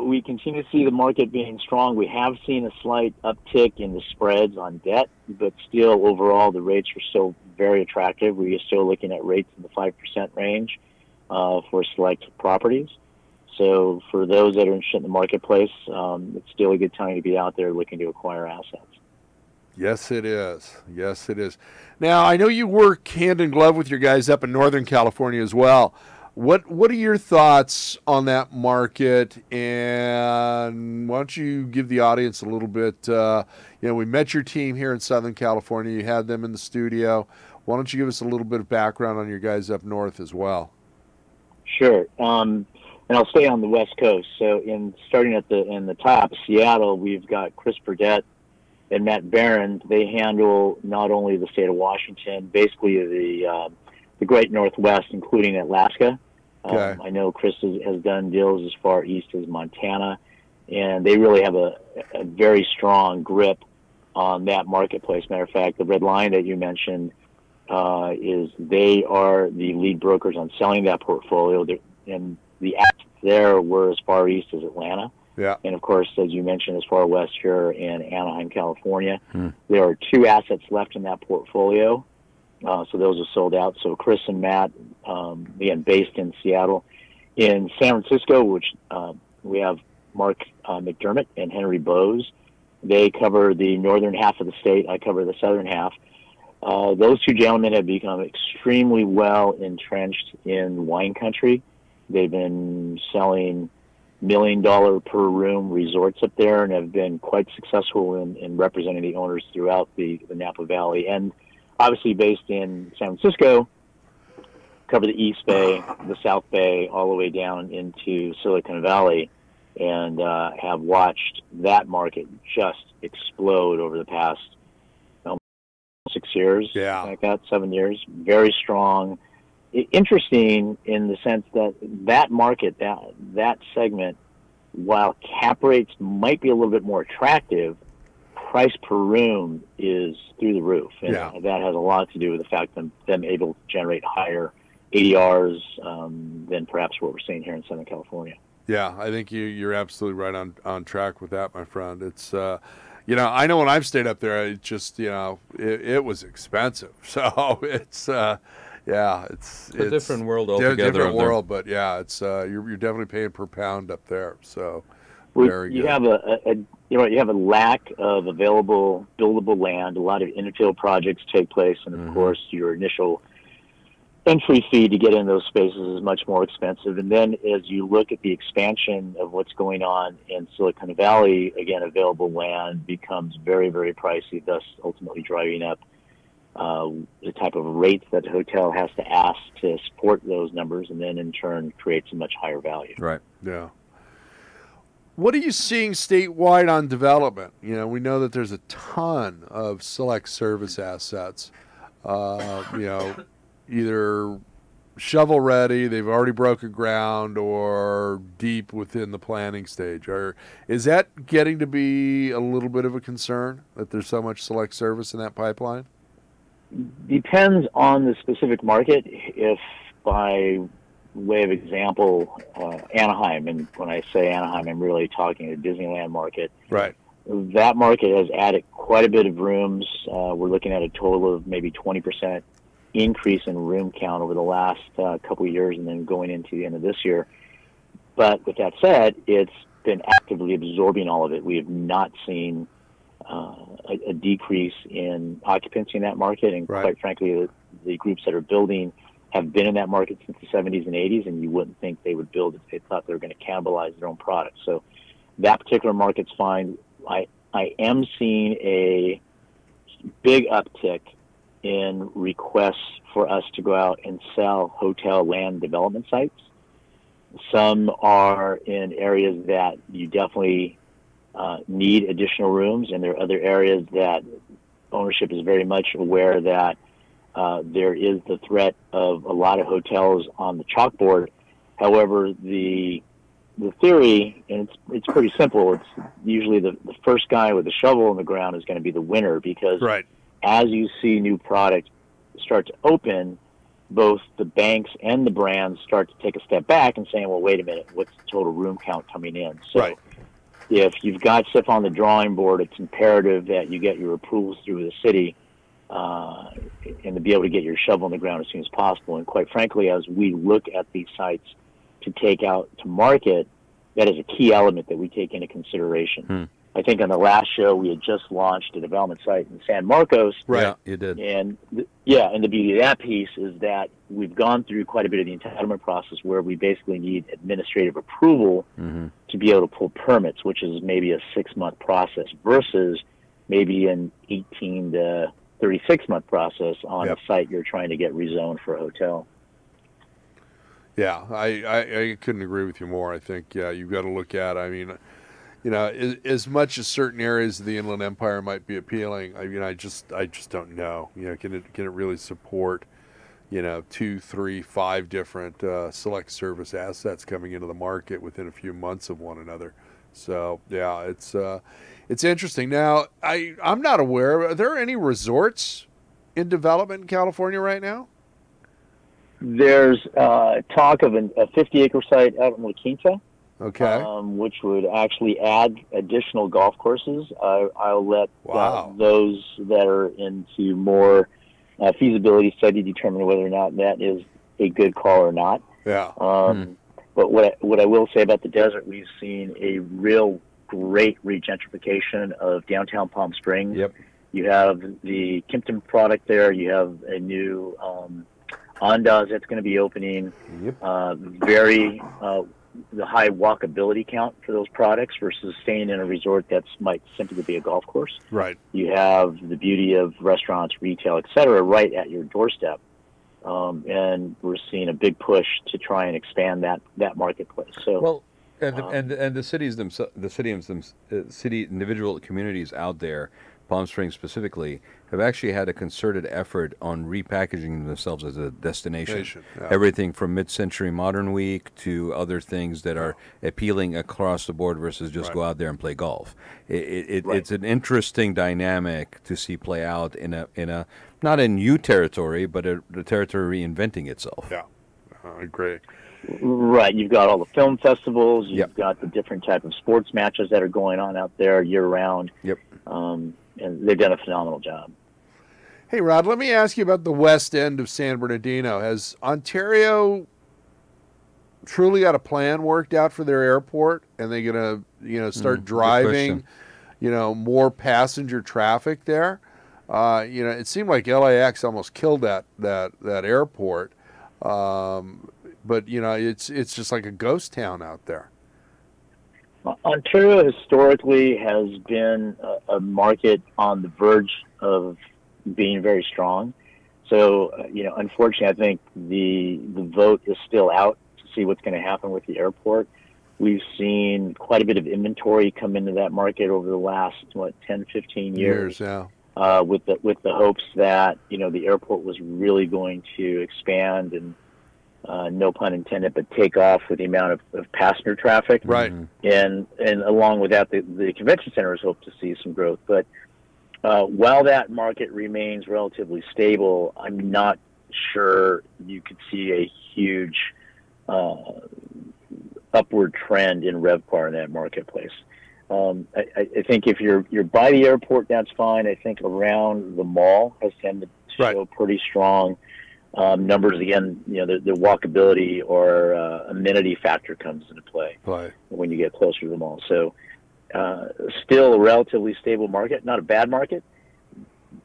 we continue to see the market being strong. We have seen a slight uptick in the spreads on debt, but still overall the rates are still very attractive. We are still looking at rates in the 5% range for select properties. So for those that are interested in the marketplace, it's still a good time to be out there looking to acquire assets. Yes, it is. Yes, it is. Now, I know you work hand in glove with your guys up in Northern California as well. What are your thoughts on that market? And why don't you give the audience a little bit, we met your team here in Southern California. You had them in the studio. Why don't you give us a little bit of background on your guys up north as well? Sure. And I'll stay on the West Coast. So starting in the top, Seattle, we've got Chris Burdett and Matt Barron. They handle not only the state of Washington, basically the Great Northwest, including Alaska. Okay. I know Chris has done deals as far east as Montana, and they really have a very strong grip on that marketplace. Matter of fact, the Red Line that you mentioned is they are the lead brokers on selling that portfolio, and the assets there were as far east as Atlanta. Yeah. And of course, as you mentioned, as far west here in Anaheim, California. There are 2 assets left in that portfolio. So those are sold out. So Chris and Matt, again, based in Seattle. In San Francisco, which we have Mark McDermott and Henry Bowes. They cover the northern half of the state. I cover the southern half. Those 2 gentlemen have become extremely well entrenched in wine country. They've been selling $1 million per room resorts up there and have been quite successful in representing the owners throughout the Napa Valley. And obviously based in San Francisco, cover the East Bay, the South Bay, all the way down into Silicon Valley, and have watched that market just explode over the past 6 years, like that, 7 years. Very strong. Interesting in the sense that that market, that segment, while cap rates might be a little bit more attractive, price per room is through the roof. And that has a lot to do with the fact that them able to generate higher ADRs than perhaps what we're seeing here in Southern California. Yeah, I think you're absolutely right on track with that, my friend. It's I know when I've stayed up there, it just it was expensive. So it's it's a different world altogether. Different world, but it's you're definitely paying per pound up there. So very you good. have you have a lack of available buildable land. A lot of infill projects take place, and of course your initial entry fee to get in those spaces is much more expensive. And then as you look at the expansion of what's going on in Silicon Valley, again, available land becomes very, very pricey, thus ultimately driving up the type of rates that the hotel has to ask to support those numbers, and then in turn creates a much higher value. Right. Yeah. What are you seeing statewide on development? We know that there's a ton of select service assets, either shovel ready, they've already broken ground, or deep within the planning stage. Or is that getting to be a little bit of a concern that there's so much select service in that pipeline? Depends on the specific market. If by way of example, Anaheim, and when I say Anaheim, I'm really talking the Disneyland market. Right. That market has added quite a bit of rooms. We're looking at a total of maybe 20% increase in room count over the last couple of years and then going into the end of this year. But with that said, it's been actively absorbing all of it. We have not seen a decrease in occupancy in that market, and quite frankly, the groups that are building have been in that market since the 70s and 80s, and you wouldn't think they would build if they thought they were going to cannibalize their own product. So that particular market's fine. I am seeing a big uptick in requests for us to go out and sell hotel land development sites. Some are in areas that you definitely need additional rooms, and there are other areas that ownership is very much aware that there is the threat of a lot of hotels on the chalkboard. However, the theory, and it's pretty simple, it's usually the first guy with the shovel in the ground is going to be the winner, because as you see new product start to open, both the banks and the brands start to take a step back and saying, well, wait a minute, what's the total room count coming in? So if you've got stuff on the drawing board, it's imperative that you get your approvals through the city and to be able to get your shovel in the ground as soon as possible. And quite frankly, as we look at these sites to take out to market, that is a key element that we take into consideration. I think on the last show, we had just launched a development site in San Marcos. Yeah, you did. And and the beauty of that piece is that we've gone through quite a bit of the entitlement process where we basically need administrative approval to be able to pull permits, which is maybe a 6-month process versus maybe an 18 to 36-month process on a site you're trying to get rezoned for a hotel. Yeah, I couldn't agree with you more. I think you've got to look at. I mean, as much as certain areas of the Inland Empire might be appealing, I just don't know. Can it really support 2, 3, 5 different select service assets coming into the market within a few months of one another? So yeah, it's interesting. Now I'm not aware. Are there any resorts in development in California right now? There's talk of a 50-acre site out in La Quinta. Okay. Which would actually add additional golf courses. I'll let those that are into more feasibility study determine whether or not that is a good call or not. Yeah. But what I will say about the desert, we've seen a real great regentrification of downtown Palm Springs. Yep. You have the Kimpton product there. You have a new Andaz that's going to be opening. Yep. The high walkability count for those products versus staying in a resort that's might simply be a golf course. Right. You have the beauty of restaurants, retail, et cetera, right at your doorstep. And we're seeing a big push to try and expand that marketplace. So and the cities themselves, city individual communities out there, Palm Springs specifically, have actually had a concerted effort on repackaging themselves as a destination. Yeah. Everything from mid-century modern week to other things that are appealing across the board versus just go out there and play golf. It's an interesting dynamic to see play out in a not a new territory, but a territory reinventing itself. Yeah, I agree. Right, you've got all the film festivals, you've got the different type of sports matches that are going on out there year-round. Yep. And they've done a phenomenal job. Hey, Rod, let me ask you about the west end of San Bernardino. Has Ontario truly got a plan worked out for their airport? And they going to, start driving, more passenger traffic there? It seemed like LAX almost killed that airport. But it's just like a ghost town out there. Ontario historically has been a market on the verge of being very strong. So, unfortunately, I think the vote is still out to see what's going to happen with the airport. We've seen quite a bit of inventory come into that market over the last, 10, 15 years. With the hopes that, the airport was really going to expand and, no pun intended, but take off with the amount of passenger traffic. Right. And along with that, the convention centers hope to see some growth. But while that market remains relatively stable, I'm not sure you could see a huge upward trend in RevPAR in that marketplace. I think if you're by the airport, that's fine. I think around the mall has tended to show pretty strong numbers. Again, the walkability or amenity factor comes into play when you get closer to the mall. So still a relatively stable market, not a bad market,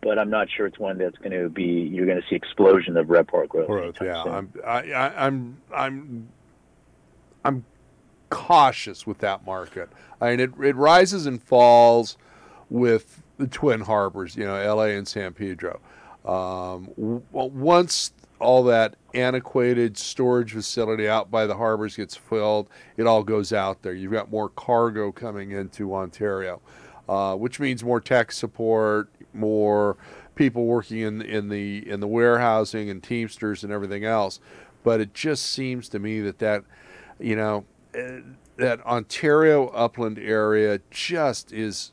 but I'm not sure it's one that's going to be, you're going to see explosion of RevPAR growth. Yeah, I'm cautious with that market. I mean, it rises and falls with the Twin Harbors, LA and San Pedro. Once all that antiquated storage facility out by the harbors gets filled, it all goes out there. You've got more cargo coming into Ontario, which means more tech support, more people working in the warehousing and Teamsters and everything else. But it just seems to me that Ontario upland area just is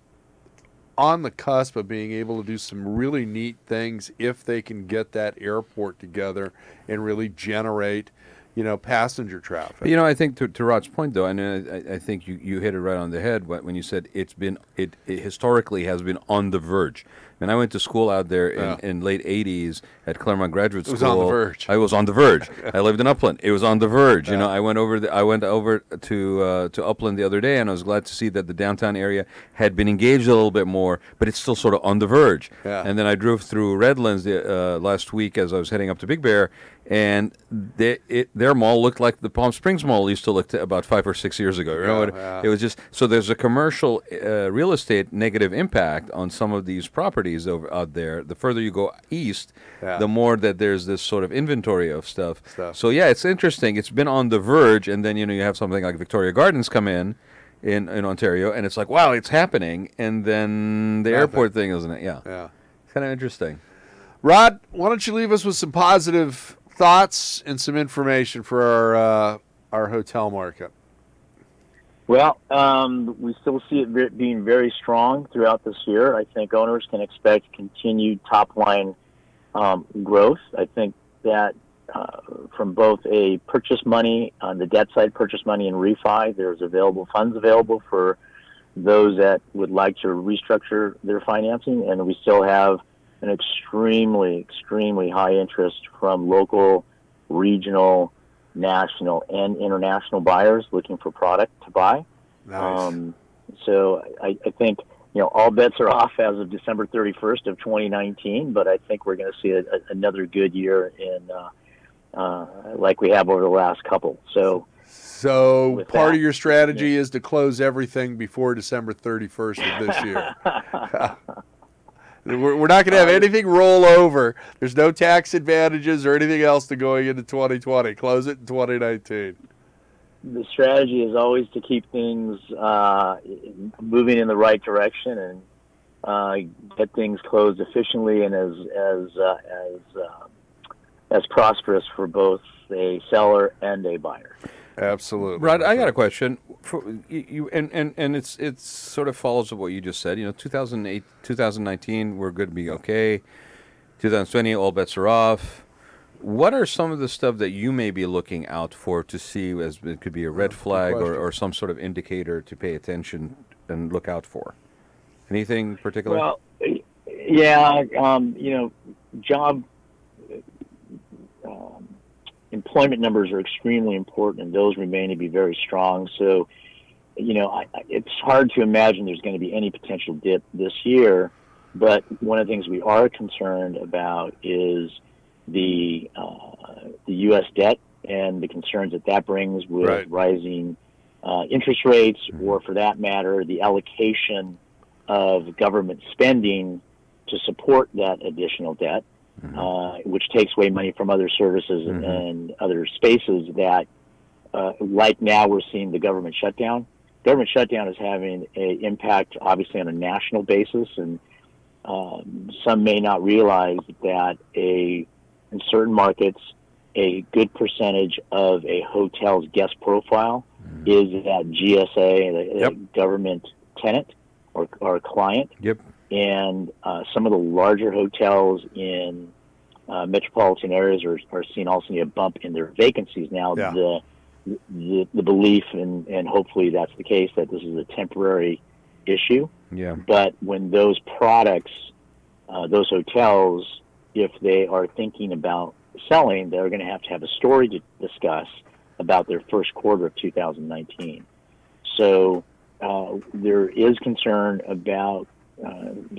on the cusp of being able to do some really neat things if they can get that airport together and really generate, passenger traffic. I think to Rod's point, though, and I think you hit it right on the head when you said it historically has been on the verge. And I went to school out there in late 80s at Claremont Graduate School. It was on the verge. I was on the verge. I lived in Upland. It was on the verge. I went over to Upland the other day, and I was glad to see that the downtown area had been engaged a little bit more, but it's still sort of on the verge. Yeah. And then I drove through Redlands last week as I was heading up to Big Bear, and their mall looked like the Palm Springs Mall used to look about 5 or 6 years ago. It was just, so there's a commercial real estate negative impact on some of these properties properties over out there. The further you go east, Yeah. the more that there's this sort of inventory of stuff. So yeah, it's interesting. It's been on the verge, and then you have something like Victoria Gardens come in Ontario, and it's like, wow, it's happening, and then the airport thing, isn't it? Yeah. It's kind of interesting. Rod, why don't you leave us with some positive thoughts and some information for our hotel market? Well, we still see it being very strong throughout this year. I think owners can expect continued top-line growth. I think that from both a purchase money, on the debt side, purchase money and refi, there's funds available for those that would like to restructure their financing, and we still have an extremely high interest from local, regional, national, and international buyers looking for product to buy. Nice. So I think all bets are off as of December 31st of 2019, but I think we're going to see another good year in like we have over the last couple. So part of your strategy is to close everything before December 31st of this year. We're not going to have anything roll over. There's no tax advantages or anything else to going into 2020. Close it in 2019. The strategy is always to keep things moving in the right direction and get things closed efficiently and as prosperous for both a seller and a buyer. Absolutely. Rod, I got a question for you, and it's sort of follows of what you just said. 2008, 2019, we're going to be okay. 2020, all bets are off. What are some of the stuff that you may be looking out for to see as it could be a red flag or some sort of indicator to pay attention and look out for? Anything particular? Well, yeah, job employment numbers are extremely important, and those remain to be very strong. So, it's hard to imagine there's going to be any potential dip this year. But one of the things we are concerned about is the U.S. debt and the concerns that brings with rising interest rates, or for that matter, the allocation of government spending to support that additional debt. Which takes away money from other services and other spaces that, like now we're seeing the government shutdown. Government shutdown is having an impact, obviously, on a national basis, and some may not realize that in certain markets, a good percentage of a hotel's guest profile is that GSA, the government tenant or client. Yep. And some of the larger hotels in metropolitan areas are seeing also a bump in their vacancies now. Yeah. The belief, and hopefully that's the case, that this is a temporary issue. Yeah. But when those products, those hotels, if they are thinking about selling, they're going to have a story to discuss about their first quarter of 2019. So there is concern about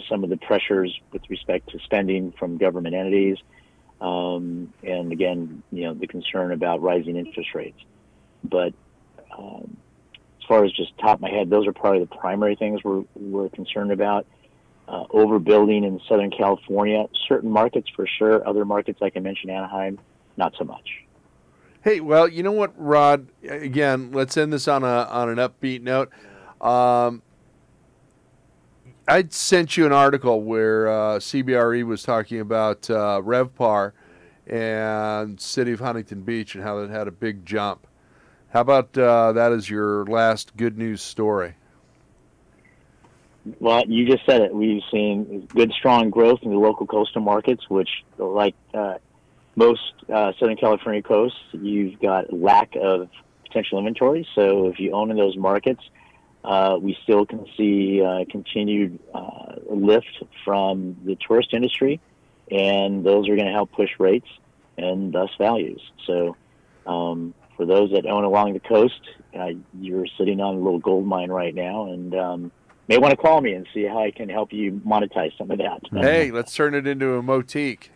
some of the pressures with respect to spending from government entities, and again, the concern about rising interest rates. But as far as just top of my head, those are probably the primary things we're concerned about. Overbuilding in Southern California, certain markets for sure. Other markets, like I mentioned, Anaheim, not so much. Hey, well, you know what, Rod? Again, let's end this on an upbeat note. I sent you an article where CBRE was talking about RevPAR and City of Huntington Beach and how it had a big jump. How about that as your last good news story? Well, you just said it. We've seen good, strong growth in the local coastal markets, which, like most Southern California coasts, you've got lack of potential inventory. So if you own in those markets, we still can see continued lift from the tourist industry, and those are going to help push rates and thus values. So for those that own along the coast, you're sitting on a little gold mine right now, and may want to call me and see how I can help you monetize some of that. Hey, let's turn it into a motique.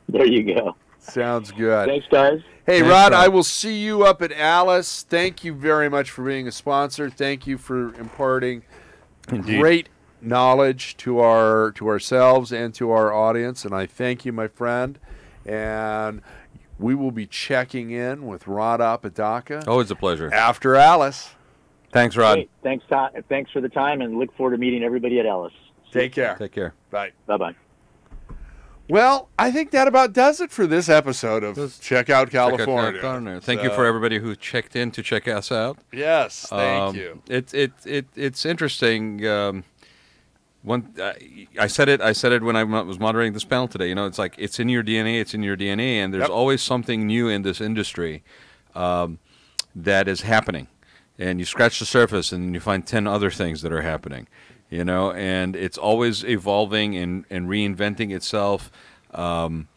There you go. Sounds good. Thanks, guys. Hey, Thanks, Rod, Rod. I will see you up at Alice. Thank you very much for being a sponsor. Thank you for imparting Indeed. great knowledge to ourselves and to our audience, and I thank you, my friend. And we will be checking in with Rod Apodaca. Always a pleasure. After Alice. Thanks, Rod. Great. Thanks, Todd. Thanks for the time, and look forward to meeting everybody at Alice. Take care. Take care. Bye. Bye-bye. Well, I think that about does it for this episode of Check Out California. Thank you for everybody who checked in to check us out. Yes, thank you. It's interesting. I said it when I was moderating this panel today. It's like it's in your DNA. It's in your DNA, and there's always something new in this industry that is happening. And you scratch the surface, and you find 10 other things that are happening. And it's always evolving and reinventing itself. It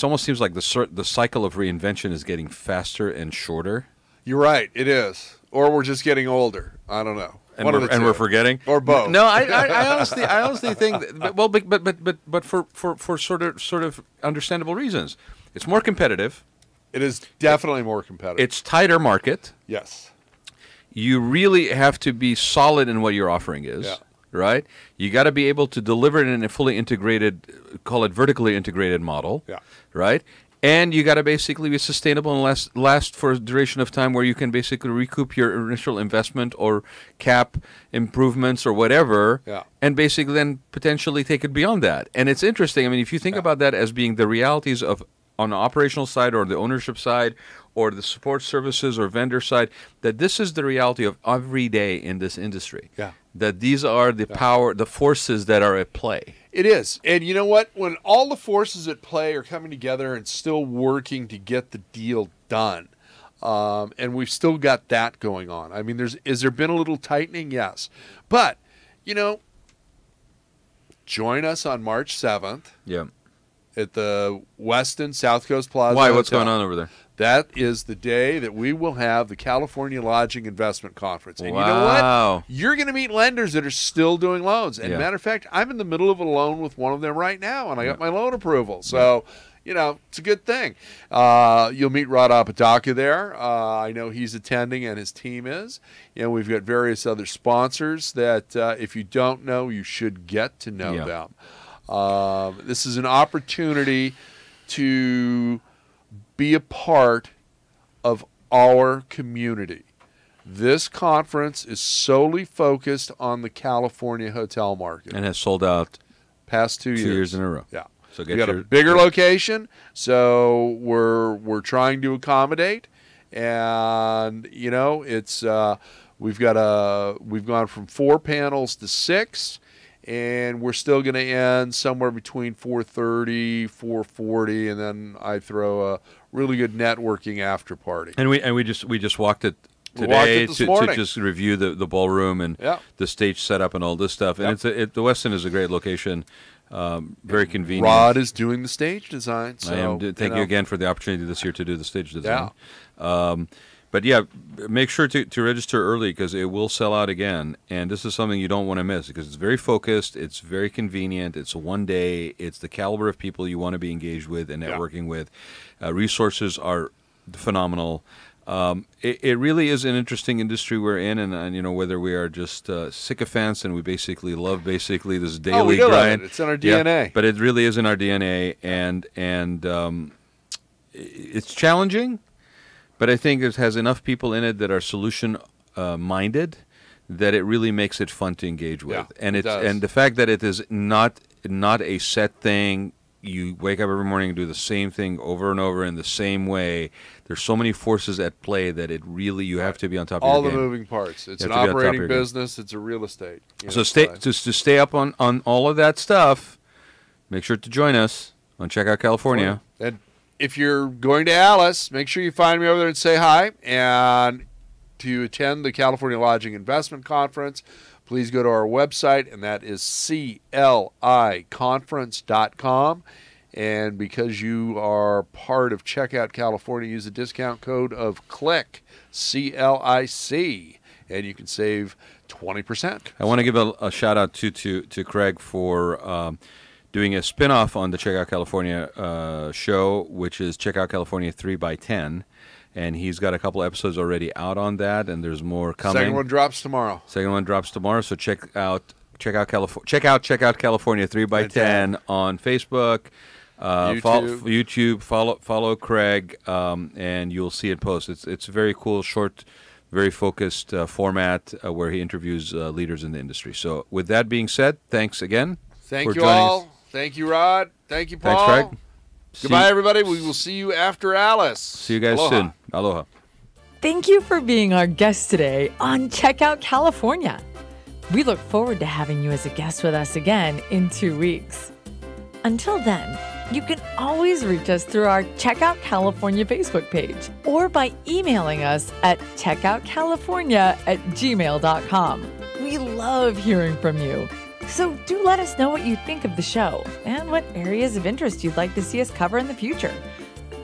almost seems like the cycle of reinvention is getting faster and shorter. You're right, it is. Or we're just getting older. I don't know. And we're forgetting, or both. No, I honestly think that, but for sort of understandable reasons. It's more competitive. It is definitely more competitive. It's tighter market. Yes. You really have to be solid in what your offering is, right? You got to be able to deliver it in a fully integrated, call it vertically integrated model, right? And you got to basically be sustainable and last for a duration of time where you can basically recoup your initial investment or cap improvements or whatever, and basically then potentially take it beyond that. And it's interesting. I mean, if you think about that as being the realities of on the operational side or the ownership side or the support services or vendor side, that this is the reality of every day in this industry. Yeah. That these are the power, the forces that are at play. It is. And you know what? When all the forces at play are coming together and still working to get the deal done, and we've still got that going on. I mean, is there been a little tightening? Yes. But, join us on March 7th. Yeah. At the Westin South Coast Plaza. Why? What's going on over there? That is the day that we will have the California Lodging Investment Conference. And wow. You know what? You're going to meet lenders that are still doing loans. And matter of fact, I'm in the middle of a loan with one of them right now, and I got my loan approval. So, it's a good thing. You'll meet Rod Apodaca there. I know he's attending and his team is. We've got various other sponsors that if you don't know, you should get to know them. This is an opportunity to be a part of our community. This conference is solely focused on the California hotel market. And has sold out past 2 years. 2 years in a row. Yeah. So we got a bigger location, so we're trying to accommodate. And it's we've gone from 4 panels to 6. And we're still going to end somewhere between 4:30, 4:40, and then I throw a really good networking after party. And we just walked it today to just review the ballroom and the stage setup and all this stuff. And the Westin is a great location, very convenient. Rod is doing the stage design. So, I am. Thank you again for the opportunity this year to do the stage design. But make sure to register early because it will sell out again. And this is something you don't want to miss because it's very focused, it's very convenient, it's one day, it's the caliber of people you want to be engaged with and networking with. Resources are phenomenal. It really is an interesting industry we're in, and whether we are just sycophants and we basically love this daily grind. It's in our DNA. But it really is in our DNA, and it's challenging. But I think it has enough people in it that are solution-minded that it really makes it fun to engage with. And the fact that it is not a set thing. You wake up every morning and do the same thing over and over in the same way. There's so many forces at play that you have to be on top of your game. All the moving parts. It's an operating business. It's a real estate. So to stay up on all of that stuff, make sure to join us on Check Out California. And if you're going to Alice, make sure you find me over there and say hi. And to attend the California Lodging Investment Conference, please go to our website, and that is cliconference.com. And because you are part of Checkout California, use the discount code of CLIC, C-L-I-C, and you can save 20%. I want to give a shout-out to Craig for doing a spin-off on the Checkout California show, which is Checkout California 3x10. and he's got a couple episodes already out on that, and there's more coming. Second one drops tomorrow. So check out California 3x10 on Facebook, YouTube. Follow Craig, and you'll see it post. It's a very cool, short, very focused format where he interviews leaders in the industry. So with that being said, thanks again. Thank you all. Us. Thank you, Rod. Thank you, Paul. Thanks, Craig. Goodbye, everybody. We will see you after Alice. See you guys soon. Aloha. Thank you for being our guest today on Check Out California. We look forward to having you as a guest with us again in 2 weeks. Until then, you can always reach us through our Check Out California Facebook page or by emailing us at checkoutcalifornia@gmail.com. We love hearing from you. So do let us know what you think of the show and what areas of interest you'd like to see us cover in the future.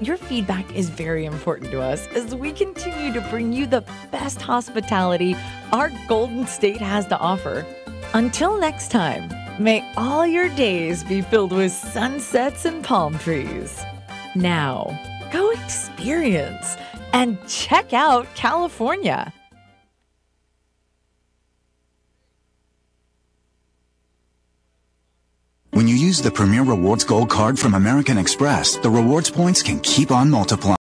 Your feedback is very important to us as we continue to bring you the best hospitality our Golden State has to offer. Until next time, may all your days be filled with sunsets and palm trees. Now, go experience and check out California. When you use the Premier Rewards Gold Card from American Express, the rewards points can keep on multiplying.